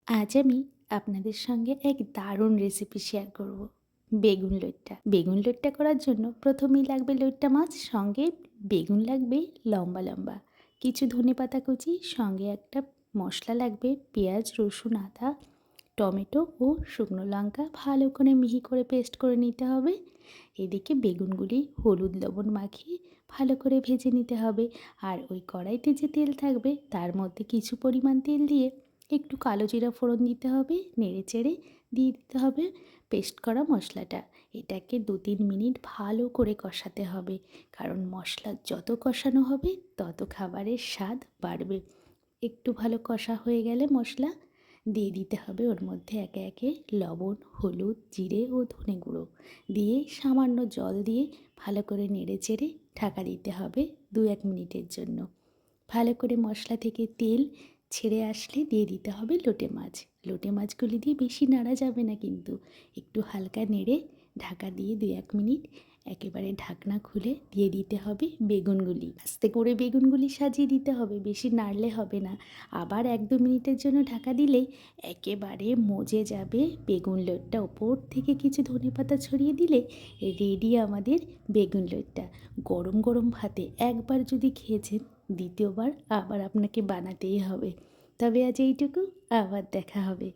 আজ আমি আপনাদের সঙ্গে এক দারুণ রেসিপি শেয়ার করব। বেগুন লইট্টা। বেগুন লইট্টা করার জন্য প্রথমেই লাগবে লইট্টা মাছ, সঙ্গে বেগুন লাগবে লম্বা লম্বা, কিছু ধনেপাতা কুচি, সঙ্গে একটা মশলা লাগবে পেঁয়াজ, রসুন, আদা, টমেটো ও শুকনো লঙ্কা ভালো করে মিহি করে পেস্ট করে নিতে হবে। এদিকে বেগুনগুলি হলুদ লবণ মাখিয়ে ভালো করে ভেজে নিতে হবে। আর ওই কড়াইতে যে তেল থাকবে তার মধ্যে কিছু পরিমাণ তেল দিয়ে একটু কালো জিরা ফোড়ন দিতে হবে, নেড়ে চেড়ে দিয়ে দিতে হবে পেস্ট করা মশলাটা। এটাকে 2-3 মিনিট ভালো করে কষাতে হবে, কারণ মশলা যত কষানো হবে তত খাবারের স্বাদ বাড়বে। একটু ভালো কষা হয়ে গেলে মশলা দিয়ে দিতে হবে ওর মধ্যে একে একে লবণ, হলুদ, জিরে ও ধনে গুঁড়ো দিয়ে সামান্য জল দিয়ে ভালো করে নেড়ে চেড়ে ঢাকা দিতে হবে 2-1 মিনিটের জন্য। ভালো করে মশলা থেকে তেল ছেড়ে আসলে দিয়ে দিতে হবে লোটে মাছ। লোটে মাছগুলি দিয়ে বেশি নাড়া যাবে না, কিন্তু একটু হালকা নেড়ে ঢাকা দিয়ে 2-1 মিনিট একেবারে ঢাকনা খুলে দিয়ে দিতে হবে বেগুনগুলি। আস্তে করে বেগুনগুলি সাজিয়ে দিতে হবে, বেশি নাড়লে হবে না। আবার 1-2 মিনিটের জন্য ঢাকা দিলেই একেবারে মজে যাবে বেগুন লইট্টা। ওপর থেকে কিছু ধনেপাতা ছড়িয়ে দিলে রেডি আমাদের বেগুন লইট্টা। গরম গরম ভাতে একবার যদি খেয়েছেন, দ্বিতীয়বার আবার আপনাকে বানাতেই হবে। তবে আজ এইটুকু, আবার দেখা হবে।